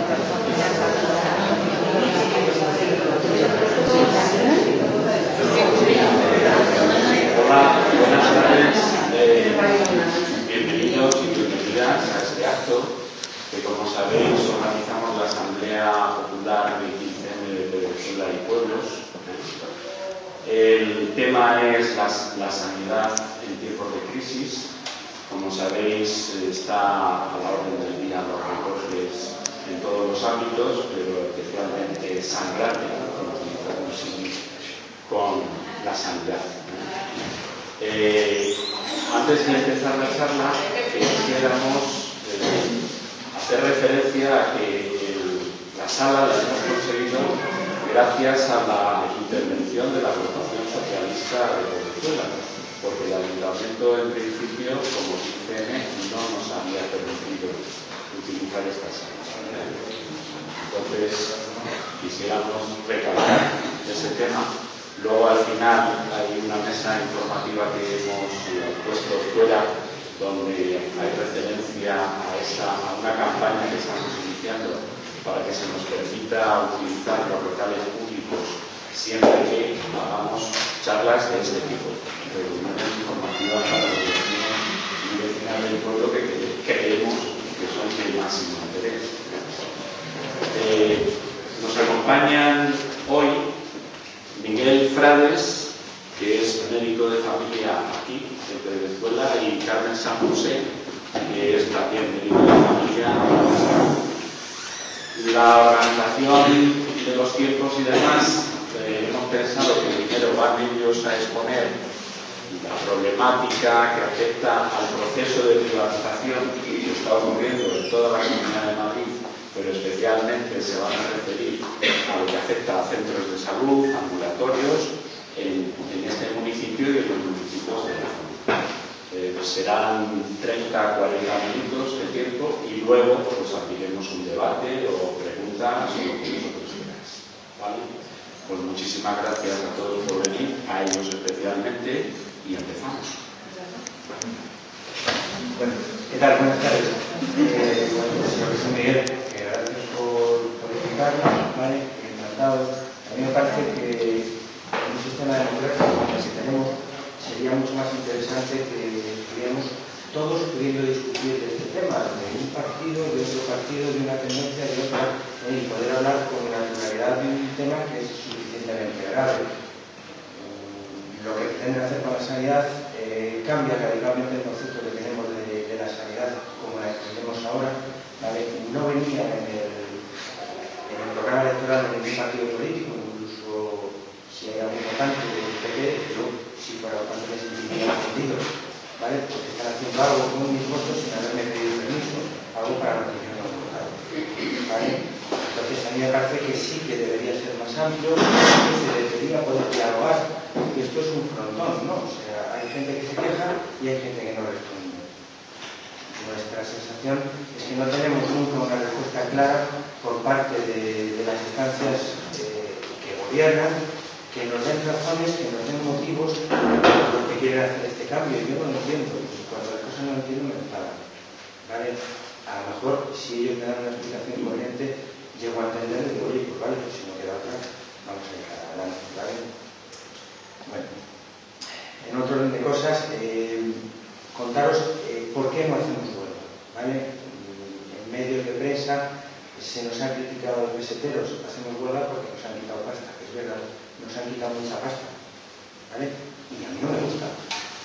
Hola, buenas tardes. Bienvenidos y bienvenidas a este acto que, como sabéis, organizamos la Asamblea Popular del 15M de Venezuela y Pueblos. El tema es la sanidad en tiempos de crisis. Como sabéis, está a la orden del día los recortes en todos los ámbitos, pero especialmente sangrante, con la sanidad. Antes de empezar la charla, quisiéramos hacer referencia a que la sala la hemos conseguido gracias a la intervención de la agrupación socialista de Venezuela, porque el ayuntamiento en principio, como 15M, no nos había permitido utilizar esta sala. Entonces, quisiéramos recalcar ese tema. Luego, al final, hay una mesa informativa que hemos puesto fuera, donde hay referencia a una campaña que estamos iniciando para que se nos permita utilizar los locales públicos siempre que hagamos charlas de este tipo, reuniones informativas para los vecinos y vecinas del pueblo que creemos que son de máximo interés. Nos acompañan hoy Miguel Frades, que es médico de familia aquí, en Venezuela, y Carmen San José, que es también médico de familia. La organización de los tiempos y demás, hemos pensado que primero van ellos a exponer la problemática que afecta al proceso de privatización que está ocurriendo en toda la Comunidad de Madrid, pero especialmente se van a referir a lo que afecta a centros de salud, ambulatorios, en este municipio y en los municipios de la zona. Serán 30 a 40 minutos de tiempo y luego pues abriremos un debate o preguntas o lo que vosotros queráis. ¿Vale? Pues muchísimas gracias a todos por venir, a ellos especialmente, y empezamos. Bueno, ¿qué tal? Buenas tardes. Señor José Miguel, gracias por explicarnos, ¿vale? Encantado. A mí me parece que en un sistema democrático como el que tenemos sería mucho más interesante que estuviéramos todos pudiendo discutir de este tema, de un partido, de otro partido, de una tendencia, de otra, y poder hablar con naturalidad de un tema que es suficientemente grave. Lo que pretenden hacer con la sanidad cambia radicalmente el concepto que tenemos de la sanidad como la entendemos ahora, ¿vale? No venía en el programa electoral de ningún partido político, incluso si hay algún votante del PP, yo si fuera votante me sentiría ofendido, ¿vale? Porque están haciendo algo con mis votos sin haberme pedido permiso, algo para lo que yo no he votado, ¿vale? Entonces a mí me parece que sí que debería ser más amplio, que se debería poder dialogar, y esto es un frontón, ¿no? O sea, hay gente que se queja y hay gente que no responde. Nuestra sensación es que no tenemos nunca una respuesta clara por parte de las instancias que gobiernan, que nos den razones, que nos den motivos por los que quieren hacer este cambio. Yo no lo entiendo, y cuando las cosas no lo entiendo me enfadan, ¿vale? A lo mejor si ellos me dan una explicación coherente llego a entender y digo, oye, pues vale, pues si no queda otra, vamos a dejar adelante, ¿vale? Bueno, en otro orden de cosas, contaros por qué no hacemos huelga, ¿vale? En medios de prensa se nos ha criticado a los peseteros, hacemos huelga porque nos han quitado pasta, que es verdad, nos han quitado mucha pasta, ¿vale? Y a mí no me gusta,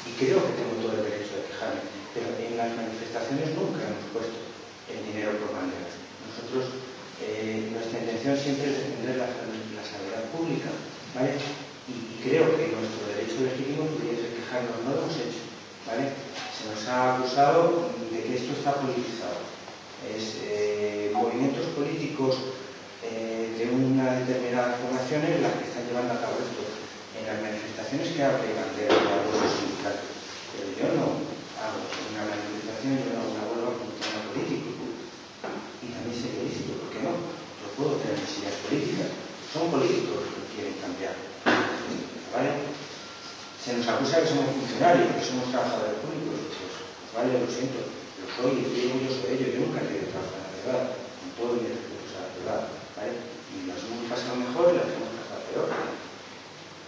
y creo que tengo todo el derecho de quejarme, pero en las manifestaciones nunca hemos puesto el dinero por bandera. Nosotros, nuestra intención siempre es defender la sanidad pública, ¿vale? Y creo que nuestro derecho legítimo podría ser quejarnos, no lo hemos hecho, ¿vale? Se nos ha acusado de que esto está politizado. Es movimientos políticos de una determinada formación en las que están llevando a cabo esto. En las manifestaciones que habla de bandera de abusos sindicales. Pero yo no hago una manifestación, yo no hago una huelga con un tema político. Y también sería lícito, ¿por qué no? Yo puedo tener necesidades políticas. Son políticos los que quieren cambiar, ¿vale? Se nos acusa que somos funcionarios, que somos trabajadores públicos. Pues vale, lo siento, lo soy, yo soy de ello, yo nunca he querido trabajar en la ciudad, con todo mi respeto, privado, ¿vale? Y los hemos pasado mejor y los hemos pasado peor.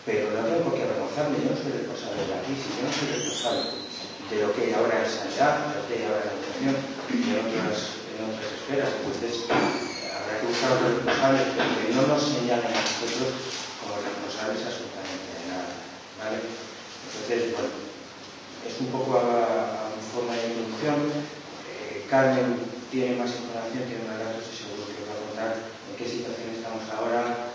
Pero no tengo por qué avergonzarme, yo no soy responsable de la crisis, yo no soy responsable de lo que hay ahora en sanidad, de lo que hay ahora en educación y en otras esferas. Entonces, habrá que buscar a los responsables, pero que no nos señalen a nosotros como responsables absolutamente de nada, ¿vale? Entonces, bueno, es un poco a forma de introducción. Carmen tiene más información, tiene más datos y seguro que os va a contar en qué situación estamos ahora,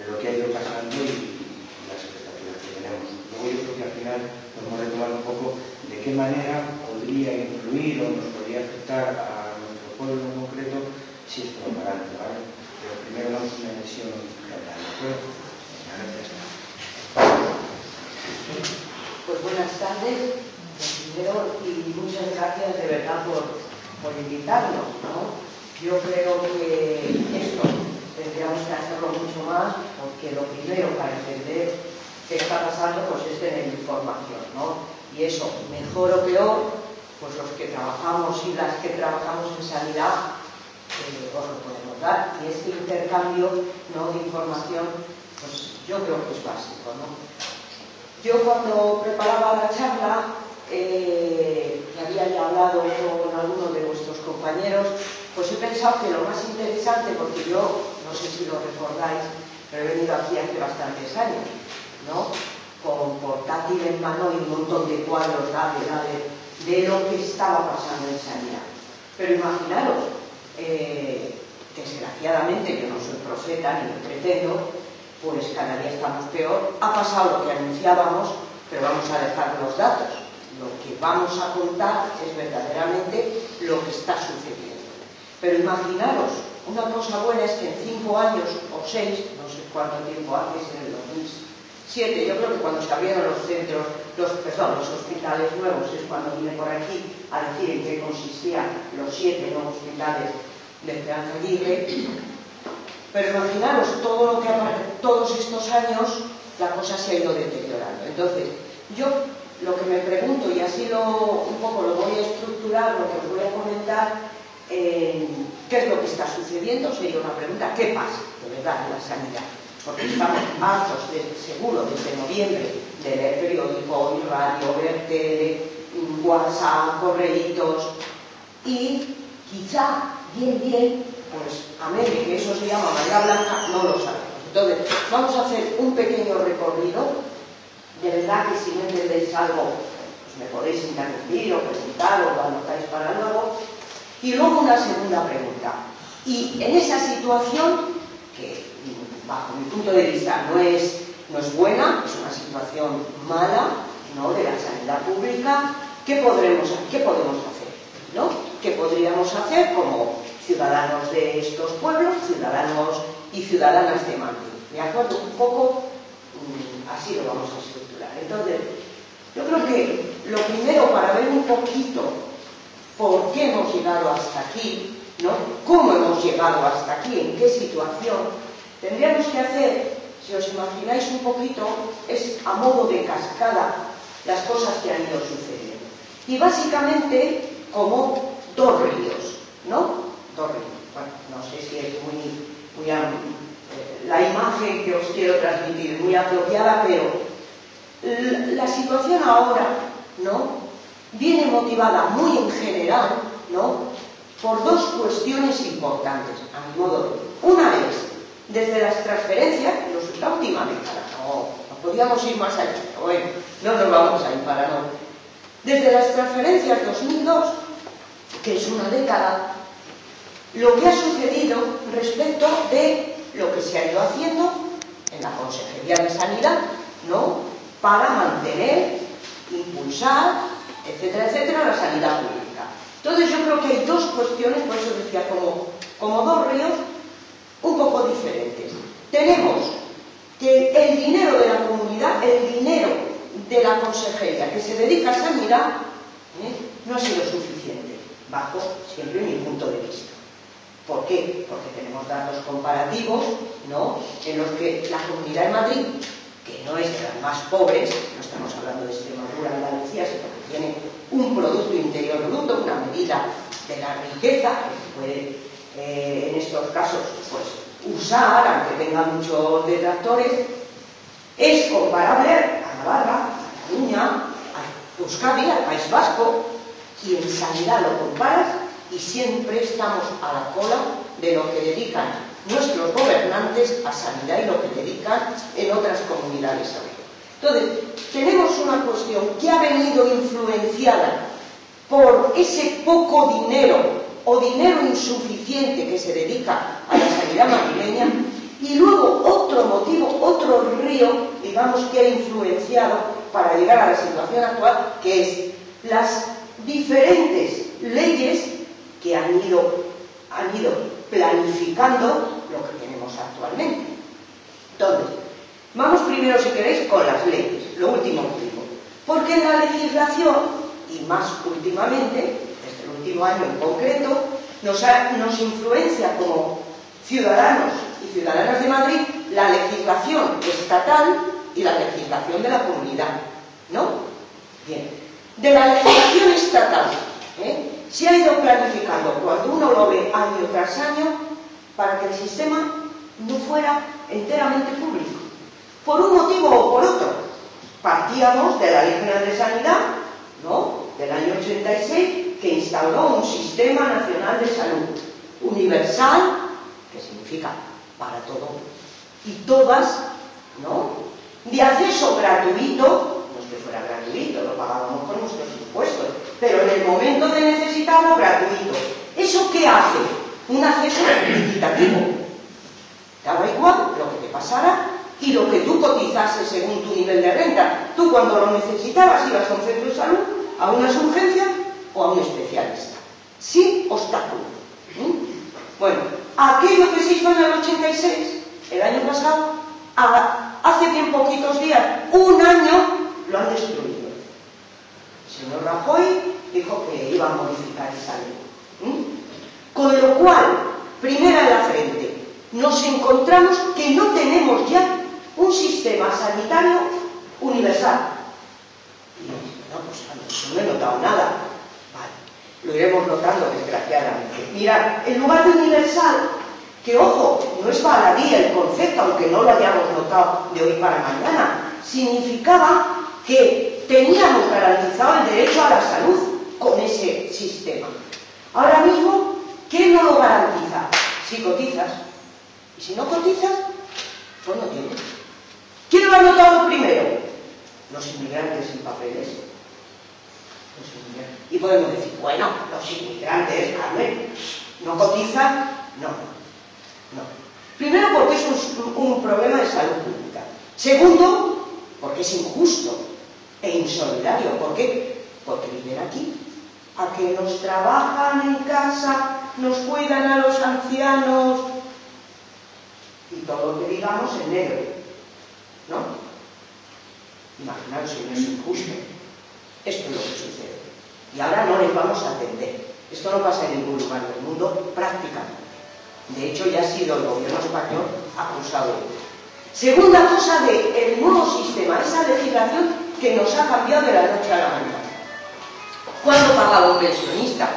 lo que ha ido pasando y las expectativas que tenemos. Luego yo creo que al final podemos retomar un poco de qué manera podría influir o nos podría afectar a nuestro pueblo en concreto si esto va para adelante, ¿vale? Pero primero damos una visión general, ¿de acuerdo? Gracias. Pues buenas tardes, primero, y muchas gracias de verdad por invitarnos, ¿no? Yo creo que esto tendríamos que hacerlo mucho más, porque lo primero para entender qué está pasando pues es tener información, ¿no? Y eso, mejor o peor, pues los que trabajamos y las que trabajamos en sanidad os lo podemos dar, y este intercambio, ¿no?, de información, pues yo creo que es básico, ¿no? Yo cuando preparaba la charla, que había ya hablado con algunos de vuestros compañeros, pues he pensado que lo más interesante, porque yo, no sé si lo recordáis, pero he venido aquí hace bastantes años, ¿no?, con portátil en mano y un montón de cuadros de lo que estaba pasando en sanidad. Pero imaginaros, desgraciadamente, yo no soy profeta ni lo pretendo, pues cada día estamos peor. Ha pasado lo que anunciábamos, pero vamos a dejar los datos. Lo que vamos a contar es verdaderamente lo que está sucediendo. Pero imaginaros, una cosa buena es que en 5 años o 6, no sé cuánto tiempo antes, en el 2007, yo creo que cuando se abrieron los centros, los hospitales nuevos, es cuando vine por aquí a decir en qué consistían los 7 nuevos hospitales de Esperanza Aguirre. Pero imaginaros todos estos años la cosa se ha ido deteriorando. Entonces, yo lo que me pregunto, y así un poco lo voy a estructurar, lo que os voy a comentar, ¿qué es lo que está sucediendo? Sería una pregunta, ¿qué pasa de verdad en la sanidad? Porque estamos hartos, seguro, desde noviembre, de leer periódico, radio, ver tele, WhatsApp, correitos, y quizá, bien, pues a menos que eso se llama marea blanca, no lo sabemos. Entonces, vamos a hacer un pequeño recorrido. De verdad que si no entendéis algo, pues me podéis interrumpir o preguntar o lo anotáis para luego. Y luego una segunda pregunta. Y en esa situación, que bajo mi punto de vista no es buena, es una situación mala, ¿no?, de la sanidad pública, ¿qué podemos hacer? ¿No? ¿Qué podríamos hacer como ciudadanos de estos pueblos, ciudadanos y ciudadanas de Madrid? ¿De acuerdo? Un poco así lo vamos a estructurar. Entonces, yo creo que lo primero, para ver un poquito por qué hemos llegado hasta aquí, ¿no?, cómo hemos llegado hasta aquí, en qué situación, tendríamos que hacer, si os imagináis un poquito, es a modo de cascada las cosas que han ido sucediendo. Y básicamente como 2 ríos, ¿no? 2 ríos. Bueno, no sé si es muy la imagen que os quiero transmitir muy apropiada, pero la situación ahora, ¿no?, viene motivada muy en general, ¿no?, por 2 cuestiones importantes, a mi modo de ver. Una es, desde las transferencias, la última década, no podíamos ir más allá, pero bueno, no nos vamos a ir para no. Desde las transferencias 2002, que es una década, lo que ha sucedido respecto de lo que se ha ido haciendo en la Consejería de Sanidad, ¿no?, para mantener, impulsar, etcétera, la sanidad pública. Entonces yo creo que hay 2 cuestiones, por eso decía como 2 ríos un poco diferentes. Tenemos que el dinero de la comunidad, el dinero de la consejería que se dedica a sanidad, no ha sido suficiente, bajo siempre mi punto de vista. ¿Por qué? Porque tenemos datos comparativos, ¿no?, en los que la Comunidad de Madrid, que no es de las más pobres, no estamos hablando de Extremadura, Andalucía, sino que tiene un Producto Interior Bruto, una medida de la riqueza que se puede en estos casos, pues usar, aunque tenga muchos detractores, es comparable a Navarra, a Cataluña, a Euskadi, al País Vasco, y en sanidad lo comparas y siempre estamos a la cola de lo que dedican nuestros gobernantes a sanidad y lo que dedican en otras comunidades autónomas. Entonces, tenemos una cuestión que ha venido influenciada por ese poco dinero o dinero insuficiente que se dedica a la sanidad madrileña, y luego otro motivo, otro río, digamos, que ha influenciado para llegar a la situación actual, que es las diferentes leyes que han ido planificando lo que tenemos actualmente. Entonces, vamos primero, si queréis, con las leyes, lo último que digo. Porque en la legislación, y más últimamente, desde el último año en concreto, nos influencia como ciudadanos y ciudadanas de Madrid la legislación estatal y la legislación de la comunidad, ¿no? Bien. De la legislación estatal, se ha ido planificando, cuando uno lo ve año tras año, para que el sistema no fuera enteramente público, por un motivo o por otro. Partíamos de la Ley General de Sanidad, ¿no?, del año 86, que instauró un sistema nacional de salud universal, que significa para todo y todas, ¿no?, de acceso gratuito. No es que fuera gratuito, lo pagábamos con nuestros impuestos, pero en el momento de necesitarlo, gratuito. ¿Eso qué hace? Un acceso equitativo. Daba igual lo que te pasara y lo que tú cotizases según tu nivel de renta. Tú, cuando lo necesitabas, ibas a un centro de salud, a unas urgencias o a un especialista, sin obstáculo. Bueno, aquello que se hizo en el 86, el año pasado, hace bien poquitos días, un año, lo han destruido. El señor Rajoy dijo que iba a modificar esa ley. Con lo cual, primera en la frente, nos encontramos que no tenemos ya un sistema sanitario universal. Y no, pues no he notado nada. Vale, lo iremos notando desgraciadamente. Mirad, en lugar de universal, que ojo, no es baladí el concepto, aunque no lo hayamos notado de hoy para mañana, significaba que teníamos garantizado el derecho a la salud con ese sistema. Ahora mismo, ¿qué no lo garantiza? Si cotizas. Y si no cotizas, pues no tienes. ¿Quién lo ha notado primero? Los inmigrantes sin papeles. Los inmigrantes. Y podemos decir, bueno, los inmigrantes, Carmen, ¿no cotizan? No. Primero, porque es un problema de salud pública. Segundo, porque es injusto e insolidario. ¿Por qué? Porque viven aquí. A que nos trabajan en casa, nos cuidan a los ancianos y todo lo que digamos en negro, ¿no? Imaginaros si no es injusto. Esto es lo que sucede. Y ahora no les vamos a atender. Esto no pasa en ningún lugar del mundo prácticamente. De hecho, ya ha sido el gobierno español acusado de ello. Segunda cosa del nuevo sistema, esa legislación que nos ha cambiado de la noche a la mañana. ¿Cuándo pagaba un pensionista?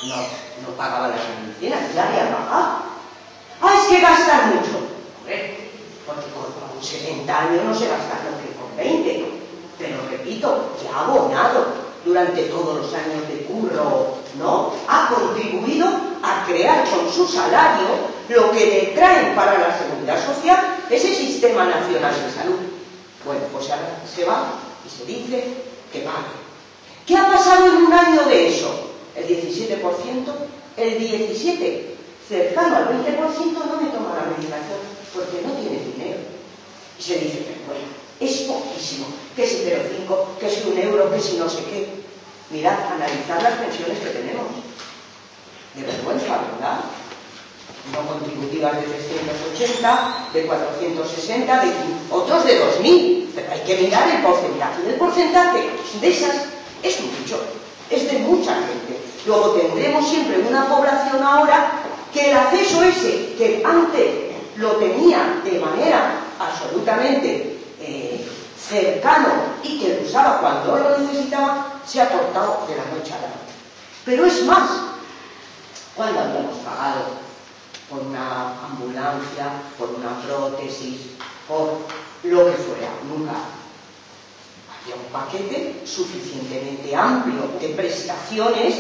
No pagaba las medicinas, ya había pagado. Es que gastan mucho. Hombre, porque con 60 años no se gasta lo que con 20. Pero repito, que ha abonado durante todos los años de curro, ¿no? Ha contribuido a crear con su salario lo que le traen para la seguridad social, ese sistema nacional de salud. Bueno, pues ahora se va y se dice que vale. ¿Qué ha pasado en un año de eso? El 17%, el 17%, cercano al 20% no me toma la medicación porque no tiene dinero. Y se dice que bueno, es poquísimo, que si 0,5, que si 1 euro, que si no sé qué. Mirad, analizad las pensiones que tenemos. De vergüenza, ¿verdad? No contributivas de 380, de 460, otros de 2.000. Pero hay que mirar el porcentaje. Y el porcentaje de esas es mucho, es de mucha gente. Luego tendremos siempre una población ahora que el acceso ese, que antes lo tenía de manera absolutamente cercano y que lo usaba cuando lo necesitaba, se ha cortado de la noche a la mañana. Pero es más, ¿Cuándo habíamos pagado por una ambulancia, por una prótesis, por lo que fuera? Nunca. Había un paquete suficientemente amplio de prestaciones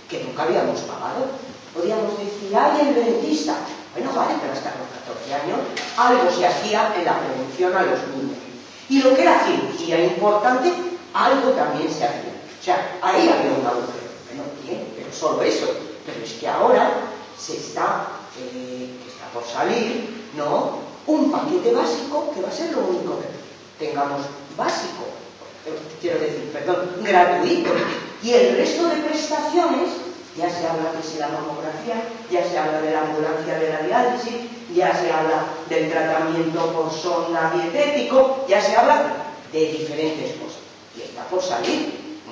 que nunca habíamos pagado. Podíamos decir, ¡ay, el dentista! Bueno, vale, pero hasta los 14 años algo se hacía en la prevención a los niños. Y lo que era cirugía importante, algo también se hacía. O sea, ahí había un agujero. Bueno, bien, pero solo eso. Pero es que ahora se está por salir, ¿no?, un paquete básico que va a ser lo único que tengamos básico, quiero decir, perdón, gratuito. Y el resto de prestaciones, ya se habla de la mamografía, ya se habla de la ambulancia de la diálisis, ya se habla del tratamiento por sonda dietético, ya se habla de diferentes cosas. Y está por salir,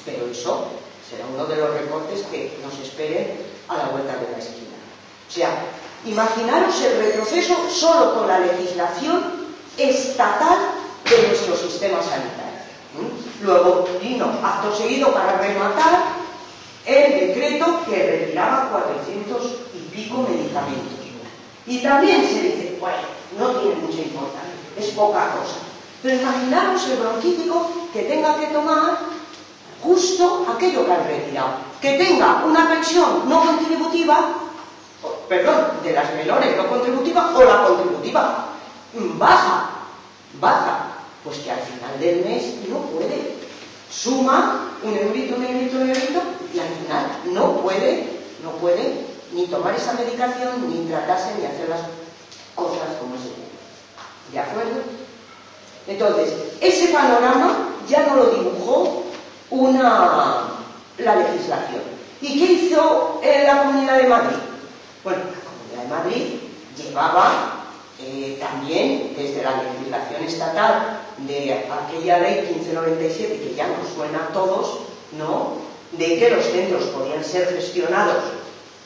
pero eso será uno de los recortes que nos esperen a la vuelta de la esquina. O sea, imaginaros el retroceso solo con la legislación estatal de nuestro sistema sanitario. Luego vino, acto seguido, para rematar, el decreto que retiraba 400 y pico medicamentos. Y también se dice, bueno, no tiene mucha importancia, es poca cosa. Pero imaginaros el bronquítico que tenga que tomar justo aquello que han retirado. Que tenga una pensión no contributiva, perdón, de las menores no contributivas, o la contributiva baja, pues que al final del mes no puede. Suma un eurito, y al final no puede ni tomar esa medicación, ni tratarse, ni hacer las cosas como se debe. ¿De acuerdo? Entonces, ese panorama ya no lo dibujó la legislación. ¿Y qué hizo la Comunidad de Madrid? Bueno, la Comunidad de Madrid llevaba también desde la legislación estatal de aquella ley 1597, que ya nos suena a todos, ¿no?, de que los centros podían ser gestionados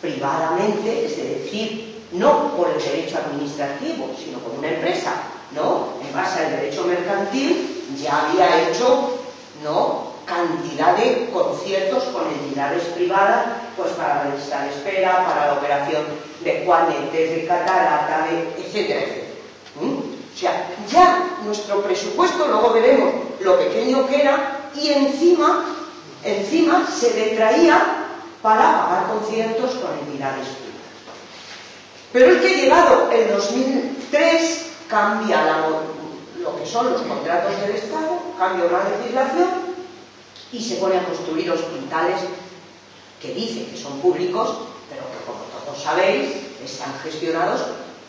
privadamente, es decir, no por el derecho administrativo, sino como una empresa, ¿no?, en base al derecho mercantil. Ya había hecho, ¿no?, cantidad de conciertos con entidades privadas, pues para la lista de espera, para la operación de juanetes, de catarata, etcétera, etcétera. O sea, ya nuestro presupuesto, luego veremos lo pequeño que era, y encima se detraía para pagar conciertos con entidades privadas. Pero es que llegado el 2003 cambia lo que son los contratos del Estado, cambia la legislación y se pone a construir hospitales que dicen que son públicos, pero que, como todos sabéis, están gestionados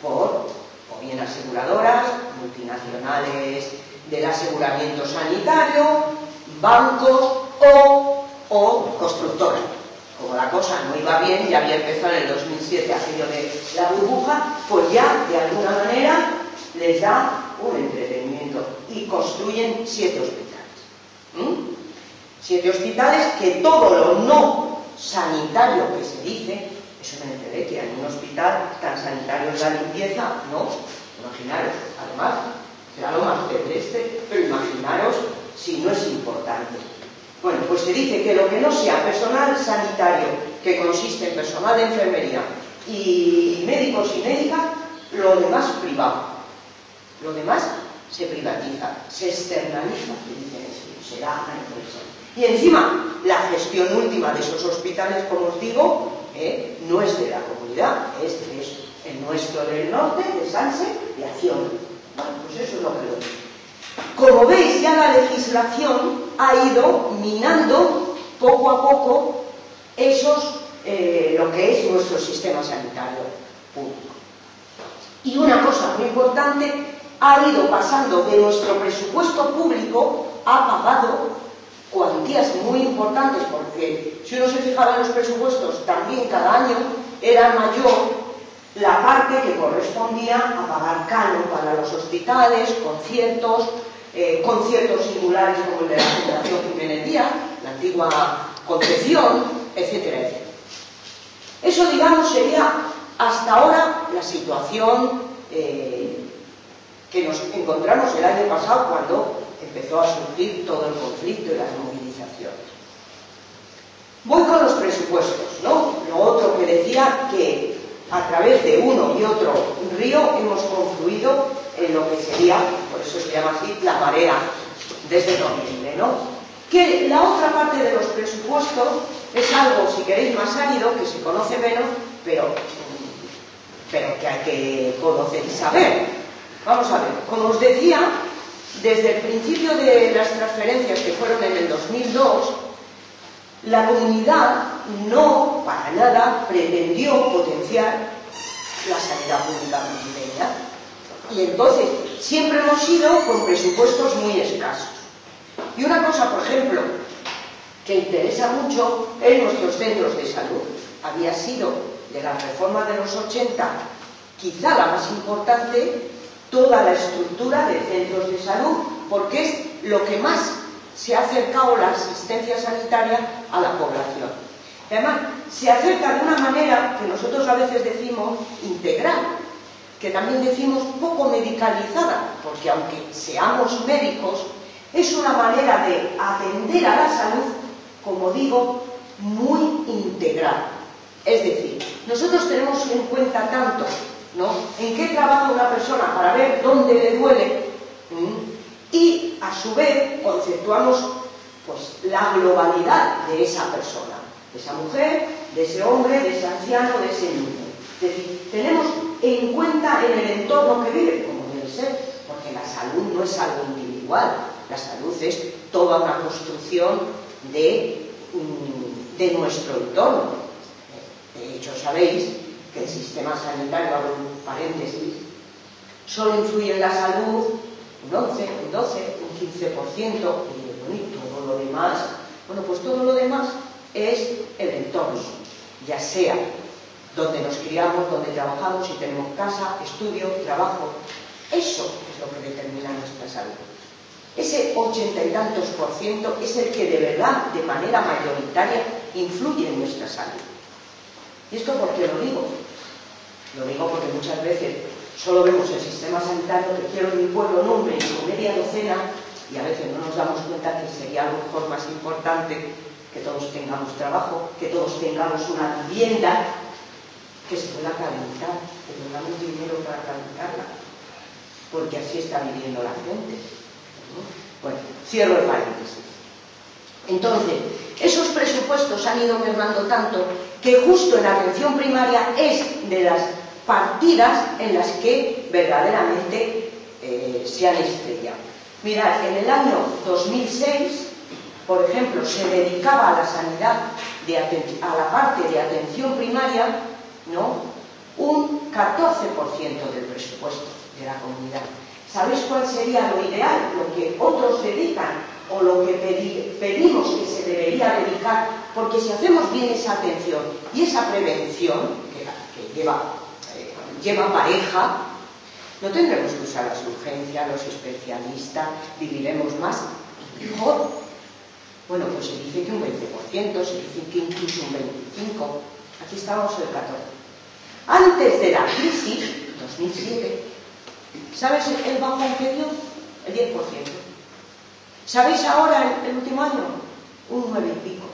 por o bien aseguradoras, multinacionales del aseguramiento sanitario, bancos o constructoras. Como la cosa no iba bien, ya había empezado en el 2007 aquello de la burbuja, pues ya de alguna manera les da un entretenimiento y construyen 7 hospitales. 7 hospitales que todo lo no sanitario que se dice, eso me enteré que en un hospital tan sanitario es la limpieza, ¿no? Imaginaros, además, será lo más terrestre, pero imaginaros si no es importante. Bueno, pues se dice que lo que no sea personal sanitario, que consiste en personal de enfermería y médicos y médicas, lo demás privado. Lo demás se privatiza, se externaliza, que dicen así, se da a una empresa. Y encima, la gestión última de esos hospitales, como os digo, no es de la comunidad, es el nuestro del norte, de Sanse, de Acción. Bueno, pues eso es lo que lo digo. Como veis, ya la legislación ha ido minando poco a poco lo que es nuestro sistema sanitario público. Y una cosa muy importante, ha ido pasando de nuestro presupuesto público, ha pagado cuantías muy importantes, porque si uno se fijaba en los presupuestos, también cada año era mayor la parte que correspondía a pagar canon para los hospitales, conciertos singulares como el de la Fundación Jiménez Díaz, la antigua Concepción, etcétera, etcétera. Eso, digamos, sería hasta ahora la situación que nos encontramos el año pasado, cuando empezó a surgir todo el conflicto y las movilizaciones. Voy con los presupuestos, ¿no? lo otro que decía, que a través de uno y otro río hemos confluido en lo que sería, por eso se llama así, la marea desde noviembre, ¿no? Que la otra parte de los presupuestos es algo, si queréis, más árido, que se conoce menos, pero que hay que conocer y saber. Vamos a ver, como os decía, desde el principio de las transferencias, que fueron en el 2002, la comunidad no, para nada, pretendió potenciar la sanidad pública madrileña. Y entonces, siempre hemos ido con presupuestos muy escasos. Y una cosa, por ejemplo, que interesa mucho es nuestros centros de salud. Había sido, de la reforma de los 80, quizá la más importante, toda la estructura de centros de salud, porque es lo que más se ha acercado la asistencia sanitaria a la población. Y además, se acerca de una manera que nosotros a veces decimos integral, que también decimos poco medicalizada, porque aunque seamos médicos, es una manera de atender a la salud, como digo, muy integral. Es decir, nosotros tenemos en cuenta tanto, ¿no?, en qué trabaja una persona para ver dónde le duele, y a su vez conceptuamos pues la globalidad de esa persona, de esa mujer, de ese hombre, de ese anciano, de ese niño. Es decir, tenemos en cuenta en el entorno que vive, como debe ser, porque la salud no es algo individual, la salud es toda una construcción de nuestro entorno. De hecho, sabéis que el sistema sanitario, abro un paréntesis, solo influye en la salud un 11, un 12, un 15%, y todo lo demás, bueno, pues todo lo demás es el entorno, ya sea donde nos criamos, donde trabajamos, si tenemos casa, estudio, trabajo. Eso es lo que determina nuestra salud. Ese 80 y tantos % es el que de verdad, de manera mayoritaria, influye en nuestra salud. ¿Y esto por qué lo digo? Lo digo porque muchas veces solo vemos el sistema sanitario, que quiero en mi pueblo nombre y con media docena, y a veces no nos damos cuenta que sería a lo mejor más importante que todos tengamos trabajo, que todos tengamos una vivienda, que se pueda calentar, que tengamos dinero para calentarla, porque así está viviendo la gente. Bueno, cierro el paréntesis. Entonces, esos presupuestos han ido mermando tanto que justo en la atención primaria es de las partidas en las que verdaderamente se han estrellado. Mirad, en el año 2006, por ejemplo, se dedicaba a la sanidad, a la parte de atención primaria, ¿no?, un 14% del presupuesto de la comunidad. ¿Sabéis cuál sería lo ideal? Lo que otros dedican o lo que pedimos que se debería dedicar, porque si hacemos bien esa atención y esa prevención que lleva pareja, no tendremos que usar las urgencias, los especialistas, viviremos más y mejor. Bueno, pues se dice que un 20%, se dice que incluso un 25%. Aquí estamos el 14%. Antes de la crisis, 2007, ¿sabes el bajón que dio? El 10%. ¿Sabéis ahora, el último año? Un 9 y pico.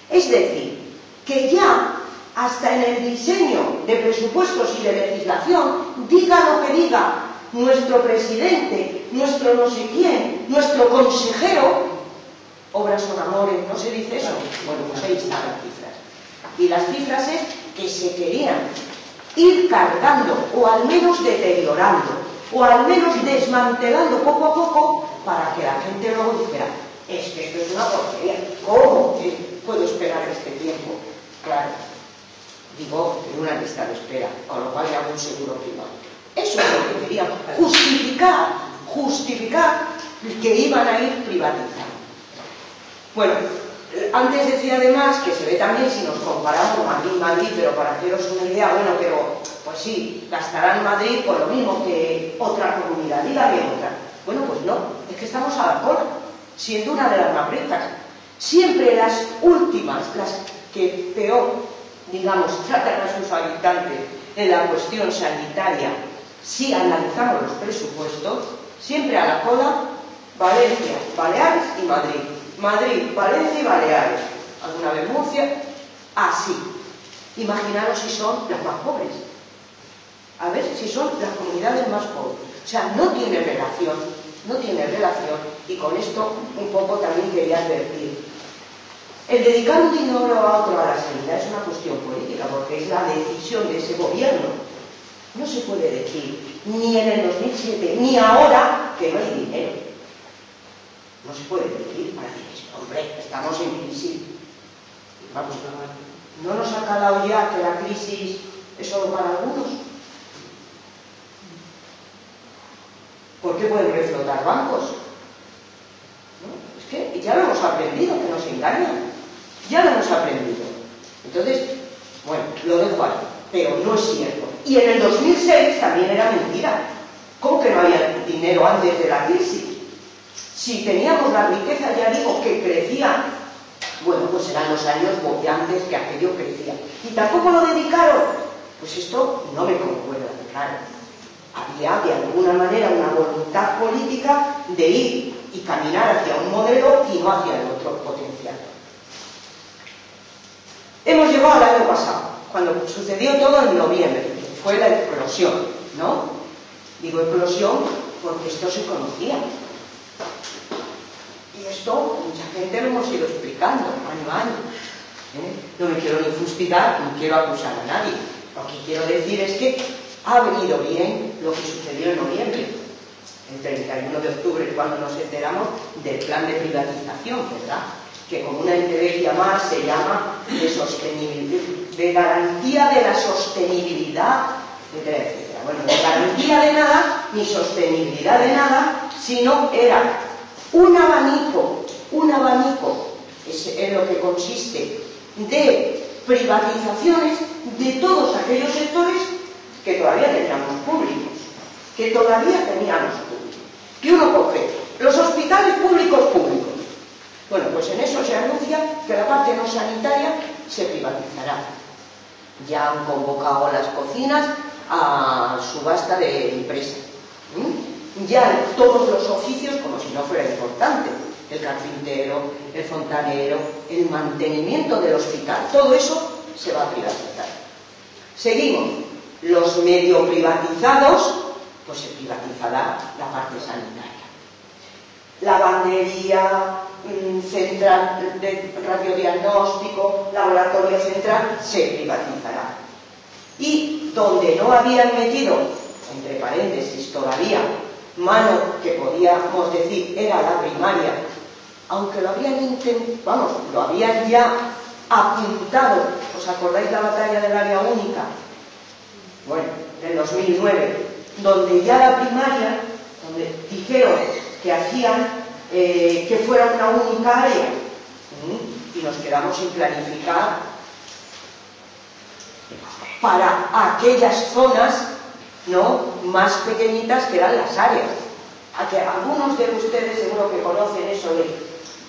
Es decir, que ya hasta en el diseño de presupuestos y de legislación, diga lo que diga nuestro presidente, nuestro no sé quién, nuestro consejero, obras son amores, ¿no se dice eso? Bueno, pues ahí están las cifras. Y las cifras es que se querían ir cargando, o al menos deteriorando, o al menos desmantelando poco a poco, para que la gente luego dijera, es que esto es una porquería, ¿cómo puedo esperar este tiempo? Claro, digo, en una lista de espera, con lo cual hago un seguro privado. Eso es lo que querían, justificar que iban a ir privatizando. Bueno, antes decía además que se ve también, si nos comparamos Madrid, pero para haceros una idea, bueno, pero pues sí, gastarán Madrid por lo mismo que otra comunidad, dígame otra. Bueno, pues no, es que estamos a la cola, siendo una de las más ricas. Siempre las últimas, las que peor, digamos, tratan a sus habitantes en la cuestión sanitaria, si analizamos los presupuestos, siempre a la cola Valencia, Baleares y Madrid. Madrid, Valencia y Baleares. Alguna vez Murcia, así. Imaginaros si son las más pobres. A ver si son las comunidades más pobres. O sea, no tiene relación, y con esto un poco también quería advertir. El dedicar un dinero a otro a la sanidad es una cuestión política, porque es la decisión de ese gobierno. No se puede decir, ni en el 2007, ni ahora, que no hay dinero. No se puede decir, para decir, hombre, estamos en crisis. Vamos, ¿no nos ha calado ya que la crisis es solo para algunos? ¿Por qué pueden reflotar bancos? ¿No? Es que ya lo hemos aprendido, que nos engañan. Ya lo hemos aprendido. Entonces, bueno, lo dejo ahí, pero no es cierto. Y en el 2006 también era mentira. ¿Cómo que no había dinero antes de la crisis? Si teníamos la riqueza, ya digo, que crecía, bueno, pues eran los años boyantes que aquello crecía. Y tampoco lo dedicaron. Pues esto no me concuerda, claro. Había de alguna manera una voluntad política de ir y caminar hacia un modelo y no hacia el otro potencial. Hemos llegado al año pasado, cuando sucedió todo en noviembre, fue la explosión, ¿no? Digo explosión porque esto se conocía. Y esto, mucha gente lo hemos ido explicando año a año. No me quiero ni fustigar, ni quiero acusar a nadie. Lo que quiero decir es que ha venido bien lo que sucedió en noviembre, el 31 de octubre, cuando nos enteramos del plan de privatización, ¿verdad? Que como una entelequia más se llama de sostenibilidad, de garantía de la sostenibilidad, etcétera, etcétera. Bueno, de garantía de nada, ni sostenibilidad de nada, sino era un abanico, es en lo que consiste, de privatizaciones de todos aquellos sectores que todavía teníamos públicos, que uno coge los hospitales públicos. Bueno, pues en eso se anuncia que la parte no sanitaria se privatizará. Ya han convocado las cocinas a subasta de empresas. Ya todos los oficios, como si no fuera importante, el carpintero, el fontanero, el mantenimiento del hospital, todo eso se va a privatizar. Seguimos. Los medio privatizados, pues se privatizará la parte sanitaria. Lavandería, central de radiodiagnóstico, laboratorio central, se privatizará. Y donde no habían metido, entre paréntesis todavía, mano que podíamos decir era la primaria, aunque lo habían intentado, lo habían ya apuntado. ¿Os acordáis la batalla del área única? Bueno, en 2009, donde ya la primaria, donde dijeron que hacían que fuera una única área, y nos quedamos sin planificar para aquellas zonas, ¿no?, más pequeñitas que eran las áreas. A que algunos de ustedes seguro que conocen eso de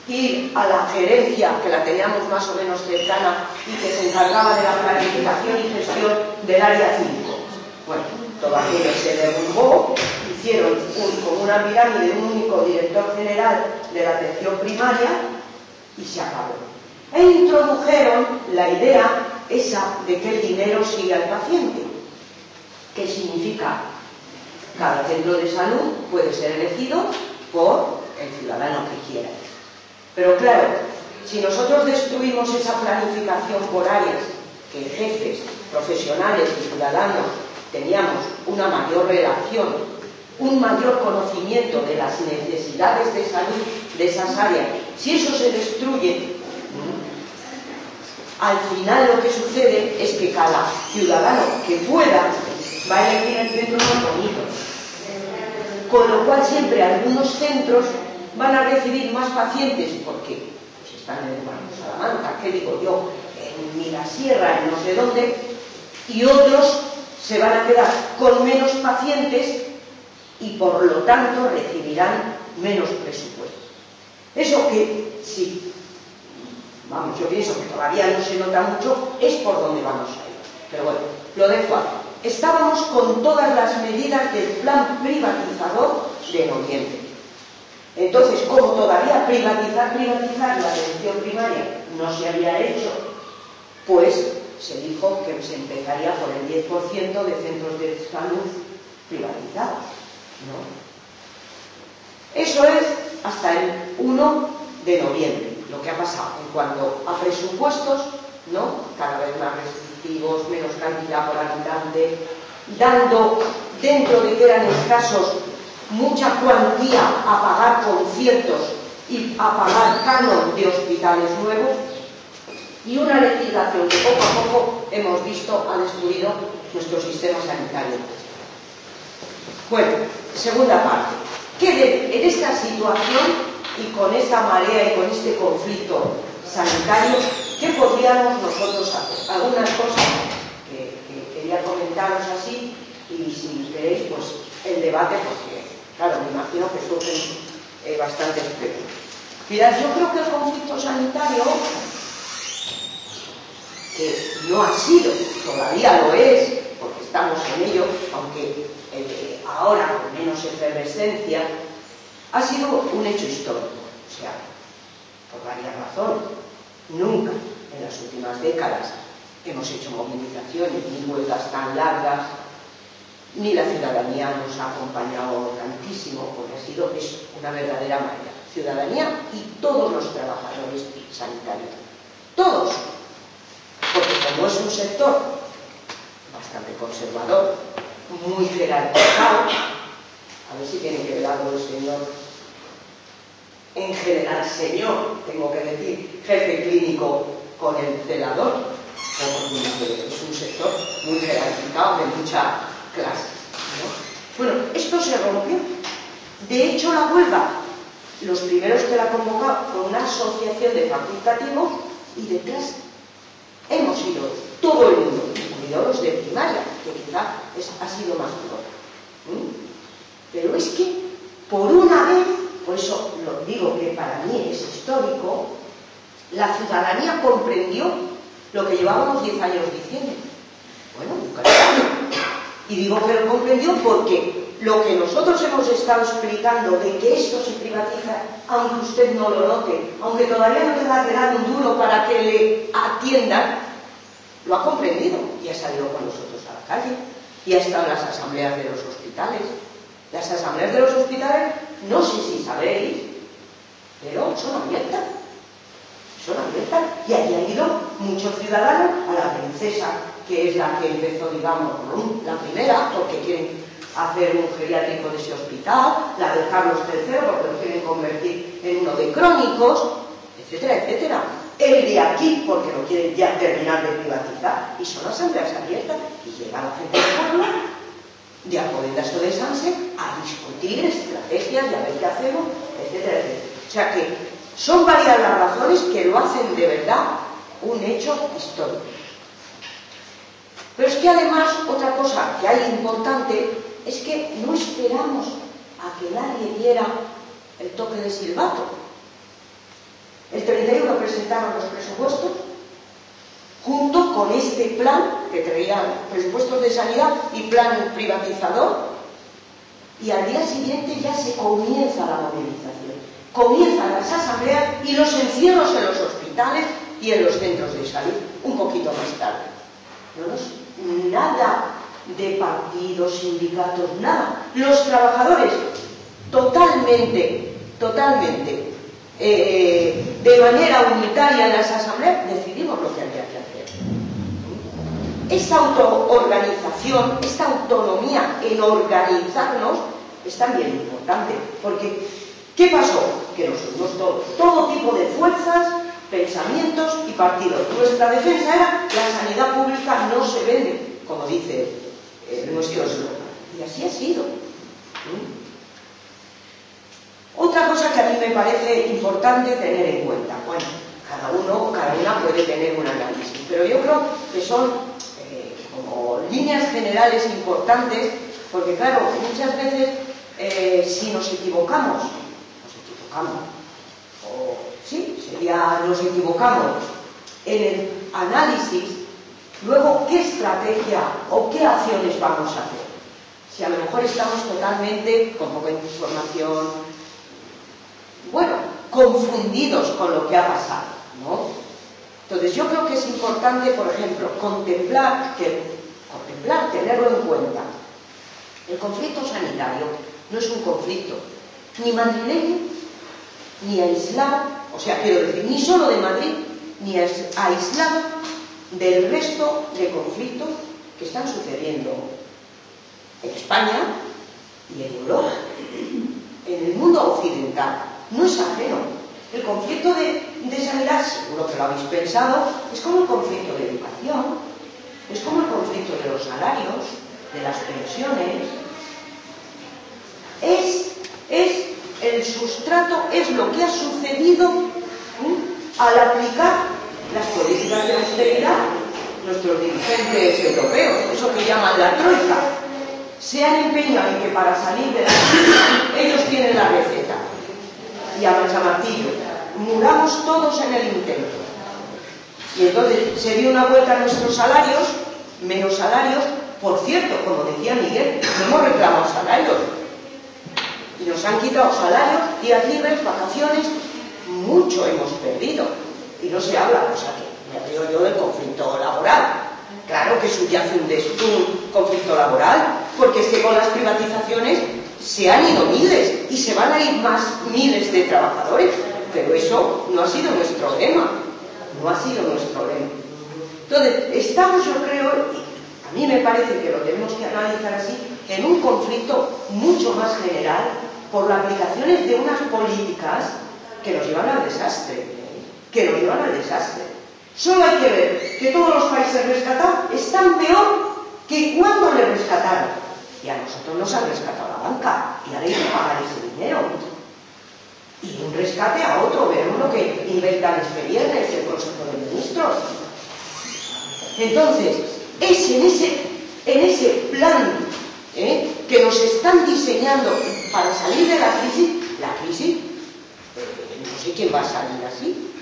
ir a la gerencia, que la teníamos más o menos cercana y que se encargaba de la planificación y gestión del área 5. Bueno, todo aquello se derrumbó, hicieron como una pirámide, un único director general de la atención primaria y se acabó. E introdujeron la idea esa de que el dinero sigue al paciente. ¿Qué significa? Cada centro de salud puede ser elegido por el ciudadano que quiera. Pero claro, si nosotros destruimos esa planificación por áreas, que jefes, profesionales y ciudadanos teníamos una mayor relación, un mayor conocimiento de las necesidades de salud de esas áreas, si eso se destruye, al final lo que sucede es que cada ciudadano que pueda va a elegir el centro más bonito. Con lo cual siempre algunos centros van a recibir más pacientes, porque pues están en Salamanca, ¿qué digo yo?, en Mirasierra, en no sé dónde, y otros se van a quedar con menos pacientes y por lo tanto recibirán menos presupuesto. Eso que sí, vamos, yo pienso que todavía no se nota mucho, es por donde vamos a ir. Pero bueno, lo dejo aquí. Estábamos con todas las medidas del plan privatizador de noviembre. Entonces, como todavía privatizar la atención primaria no se había hecho, pues se dijo que se empezaría por el 10% de centros de salud privatizados, ¿no? Eso es hasta el 1 de noviembre, lo que ha pasado. En cuanto a presupuestos, ¿no? Cada vez más restrictivos, menos cantidad por habitante, dando, dentro de que eran escasos, mucha cuantía a pagar conciertos y a pagar canon de hospitales nuevos, y una legislación que poco a poco hemos visto ha destruido nuestro sistema sanitario. Bueno, segunda parte. En esta situación y con esta marea y con este conflicto sanitario, ¿qué podríamos nosotros hacer? Algunas cosas que quería comentaros así, y si queréis, pues el debate, porque, claro, me imagino que surgen bastantes preguntas. Mirad, yo creo que el conflicto sanitario, que no ha sido, todavía lo es, porque estamos en ello, aunque ahora con menos efervescencia, ha sido un hecho histórico. O sea, por varias razones. Nunca en las últimas décadas hemos hecho movilizaciones ni huelgas tan largas, ni la ciudadanía nos ha acompañado tantísimo, porque es una verdadera marea. Ciudadanía y todos los trabajadores sanitarios. Todos. Porque como es un sector bastante conservador, muy jerarquizado, a ver si tiene que ver algo el señor, en general señor, tengo que decir, jefe clínico con el celador, porque es un sector muy jerarquizado de mucha clase, ¿no? Bueno, esto se rompió. De hecho, la huelga, los primeros que la convocaron fue una asociación de facultativos, y detrás hemos ido todo el mundo, incluidos los de primaria, que quizá ha sido más duro. Pero es que, por una vez, por eso lo digo que para mí es histórico, la ciudadanía comprendió lo que llevábamos 10 años diciendo. Bueno, nunca lo. Y digo que lo comprendió porque lo que nosotros hemos estado explicando de que esto se privatiza, aunque usted no lo note, aunque todavía no le va a quedar un duro para que le atiendan, lo ha comprendido y ha salido con nosotros a la calle y ha estado en las asambleas de los hospitales. Las asambleas de los hospitales, no sé si sabéis, pero son abiertas. Son abiertas. Y allí ha ido muchos ciudadanos, a la princesa, que es la que empezó, digamos, la primera, porque quieren hacer un geriátrico de ese hospital, la de Carlos III, porque lo quieren convertir en uno de crónicos, etcétera, etcétera. El de aquí, porque lo quieren ya terminar de privatizar, y son asambleas abiertas, y llega la gente de Carlos, de Alcobendas o de Sanse, a discutir estrategias y a ver qué hacemos, etcétera, etcétera. O sea que son varias las razones que lo hacen de verdad un hecho histórico. Pero es que además, otra cosa que hay importante, es que no esperamos a que nadie diera el toque de silbato. El 31 presentaron los presupuestos, junto con este plan que traían presupuestos de sanidad y plan privatizador, y al día siguiente ya se comienza la movilización, comienzan las asambleas y los encierros en los hospitales y en los centros de salud, un poquito más tarde. Nada de partidos, sindicatos, nada. Los trabajadores totalmente, de manera unitaria en las asambleas, decidimos lo que había que hacer. Esta autoorganización, esta autonomía en organizarnos es también importante, porque ¿qué pasó? Que nos unimos todos, todo tipo de fuerzas, pensamientos y partidos. Nuestra defensa era: la sanidad pública no se vende, como dice nuestro eslogan. Y así ha sido. Otra cosa que a mí me parece importante tener en cuenta, bueno, cada una puede tener un análisis, pero yo creo que son como líneas generales importantes, porque claro, muchas veces si nos equivocamos, o sí, sería nos equivocamos en el análisis, luego qué estrategia o qué acciones vamos a hacer. Si a lo mejor estamos totalmente con poca información, bueno, confundidos con lo que ha pasado, ¿no? Entonces yo creo que es importante, por ejemplo, contemplar, tenerlo en cuenta. El conflicto sanitario no es un conflicto ni madrileño, ni aislado, o sea, quiero decir, ni solo de Madrid, ni aislado del resto de conflictos que están sucediendo en España y en Europa, en el mundo occidental. No es ajeno. El conflicto de sanidad, seguro que lo habéis pensado, es como el conflicto de educación, es como el conflicto de los salarios, de las pensiones. Es el sustrato, es lo que ha sucedido al aplicar las políticas de austeridad. Nuestros dirigentes europeos, eso que llaman la troika, se han empeñado en que para salir de la crisis ellos tienen la receta y a martillo muramos todos en el intento, y entonces se dio una vuelta a nuestros salarios, menos salarios. Por cierto, como decía Miguel, no hemos reclamado salarios y nos han quitado salarios, días libres, vacaciones, mucho hemos perdido y no se habla, o sea que me río yo del conflicto laboral. Claro que subyace un conflicto laboral, porque es que con las privatizaciones se han ido miles y se van a ir más miles de trabajadores, pero eso no ha sido nuestro lema, no ha sido nuestro lema. Entonces, estamos, yo creo, a mí me parece que lo tenemos que analizar así, en un conflicto mucho más general por las aplicaciones de unas políticas que nos llevan al desastre, Solo hay que ver que todos los países rescatados están peor que cuando les rescataron. Y a nosotros nos han rescatado la banca y ahora hay que pagar ese dinero. Y un rescate a otro, veremos lo que inventan este viernes el Consejo de Ministros. Entonces, es en ese plan que nos están diseñando para salir de la crisis, no sé quién va a salir así.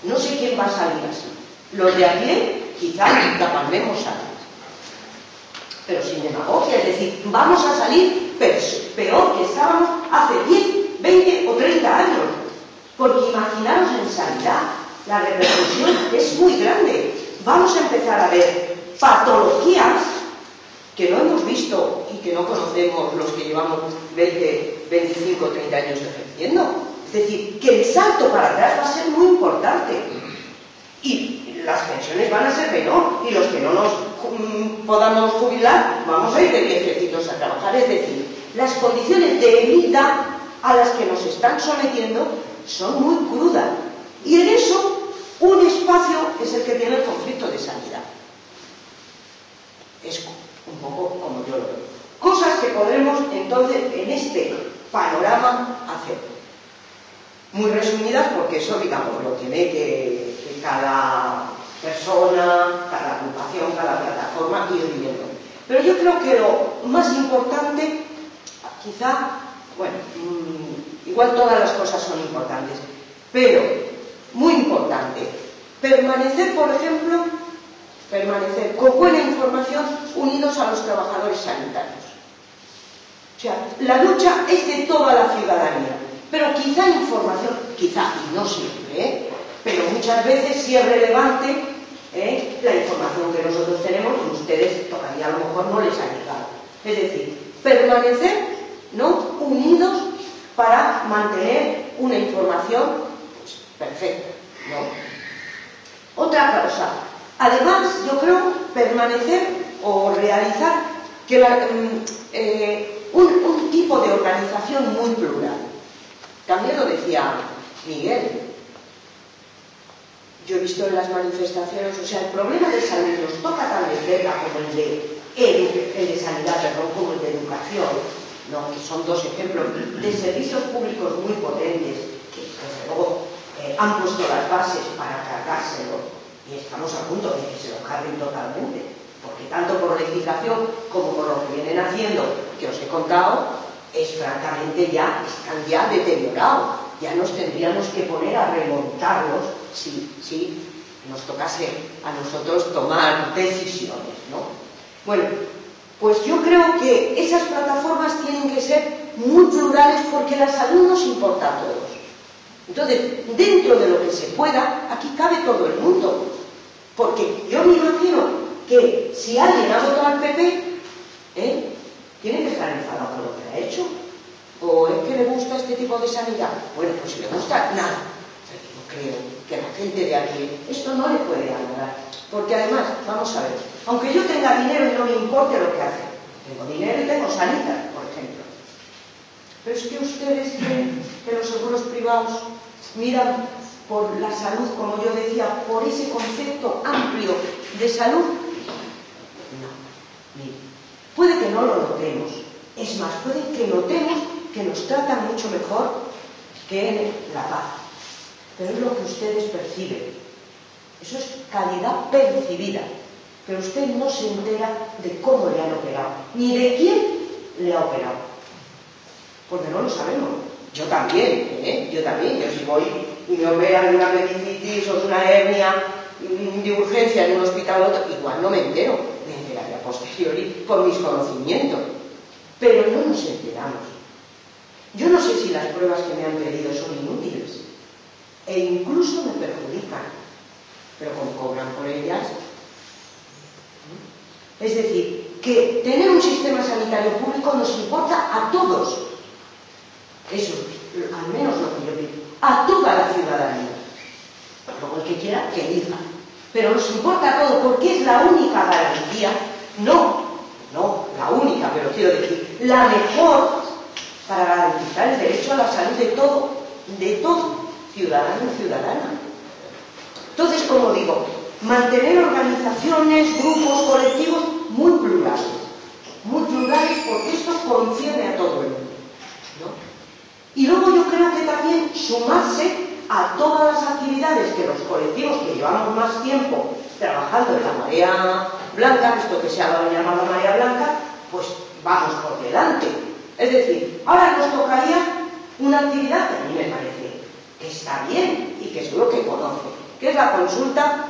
No sé quién va a salir así. Los de aquí quizás la palmemos antes, pero sin demagogia, es decir, vamos a salir peor que estábamos hace 10, 20 o 30 años, porque imaginaros en sanidad, la repercusión es muy grande. Vamos a empezar a ver patologías que no hemos visto y que no conocemos los que llevamos 20, 25, 30 años ejerciendo. Es decir, que el salto para atrás va a ser muy importante y las pensiones van a ser menor y los que no nos podamos jubilar vamos a ir de viejecitos a trabajar. Es decir, las condiciones de vida a las que nos están sometiendo son muy crudas y en eso un espacio es el que tiene el conflicto de sanidad. Es un poco como yo lo veo. Cosas que podremos entonces en este panorama hacer. Muy resumidas, porque eso, digamos, lo tiene que cada persona, cada agrupación, cada plataforma ir viendo. Pero yo creo que lo más importante, quizá, bueno, igual todas las cosas son importantes, pero muy importante, permanecer, por ejemplo, con buena información unidos a los trabajadores sanitarios. O sea, la lucha es de toda la ciudadanía. Pero quizá información, quizá, y no siempre, pero muchas veces sí es relevante la información que nosotros tenemos y ustedes todavía a lo mejor no les ha llegado. Es decir, permanecer, ¿no?, unidos para mantener una información pues, perfecta, ¿no? Otra cosa, además yo creo permanecer o realizar que un tipo de organización muy plural. También lo decía Miguel. Yo he visto en las manifestaciones, o sea, el problema de salud nos toca tan de cerca como el de sanidad, perdón, como el de educación, ¿no? Que son dos ejemplos de servicios públicos muy potentes que desde luego han puesto las bases para cargárselo y estamos a punto de que se lo carguen totalmente, porque tanto por legislación como por lo que vienen haciendo, que os he contado, es francamente están ya deteriorados. Ya nos tendríamos que poner a remontarlos si nos tocase a nosotros tomar decisiones, ¿no? Bueno, pues yo creo que esas plataformas tienen que ser muy plurales porque la salud nos importa a todos. Entonces, dentro de lo que se pueda, aquí cabe todo el mundo. Porque yo me imagino que si alguien ha votado al PP, tiene que estar enfadado con lo que ha hecho. ¿O es que le gusta este tipo de sanidad? Bueno, pues si le gusta, nada. Yo creo que a la gente de aquí esto no le puede agradar. Porque además, vamos a ver, aunque yo tenga dinero y no me importe lo que hace, tengo dinero y tengo sanidad, por ejemplo. Pero es que ustedes creen que los seguros privados miran por la salud, como yo decía, por ese concepto amplio de salud. No, mire, puede que no lo notemos. Es más, puede que notemos que nos tratan mucho mejor que en La Paz. Pero es lo que ustedes perciben. Eso es calidad percibida. Pero usted no se entera de cómo le han operado, ni de quién le ha operado. Porque no lo sabemos. Yo también, yo si voy y me operan de una apendicitis o de una hernia de urgencia en un hospital, igual no me entero. Me enteraré a posteriori por mis conocimientos. Pero no nos enteramos. Yo no sé si las pruebas que me han pedido son inútiles e incluso me perjudican, pero como cobran por ellas. Es decir, que tener un sistema sanitario público nos importa a todos. Eso, al menos lo que yo pido, a toda la ciudadanía. Luego el que quiera, que diga. Pero nos importa a todos porque es la única garantía, no la única, pero quiero decir, la mejor para garantizar el derecho a la salud de todo ciudadano y ciudadana. Entonces, como digo, mantener organizaciones, grupos, colectivos muy plurales porque esto concierne a todo el mundo, ¿no? Y luego yo creo que también sumarse a todas las actividades que los colectivos que llevamos más tiempo trabajando en la marea blanca, esto que se ha dado llamar la marea blanca, pues vamos por delante. Es decir, ahora nos tocaría una actividad que a mí me parece que está bien y que seguro que conoce, que es la consulta,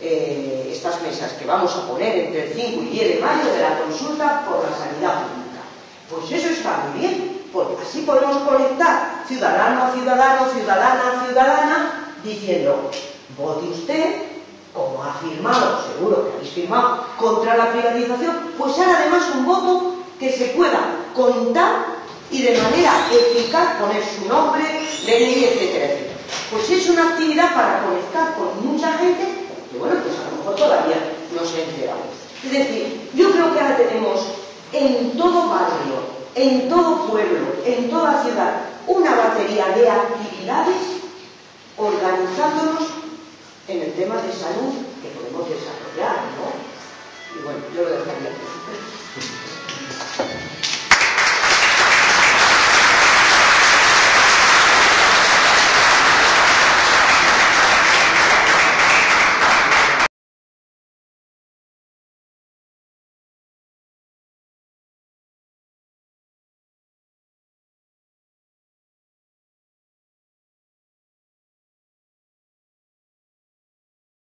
estas mesas que vamos a poner entre el 5 y 10 de mayo de la consulta por la sanidad pública. Pues eso está muy bien, porque así podemos conectar ciudadano a ciudadano, ciudadana a ciudadana, diciendo, vote usted, como ha firmado, seguro que habéis firmado, contra la privatización, pues será además un voto que se pueda contar y de manera eficaz poner su nombre, DNI, etcétera, etcétera. Pues es una actividad para conectar con mucha gente, que bueno, pues a lo mejor todavía no se enteramos. Es decir, yo creo que ahora tenemos en todo barrio, en todo pueblo, en toda ciudad, una batería de actividades organizándonos en el tema de salud que podemos desarrollar, ¿no? Y bueno, yo lo dejaría aquí.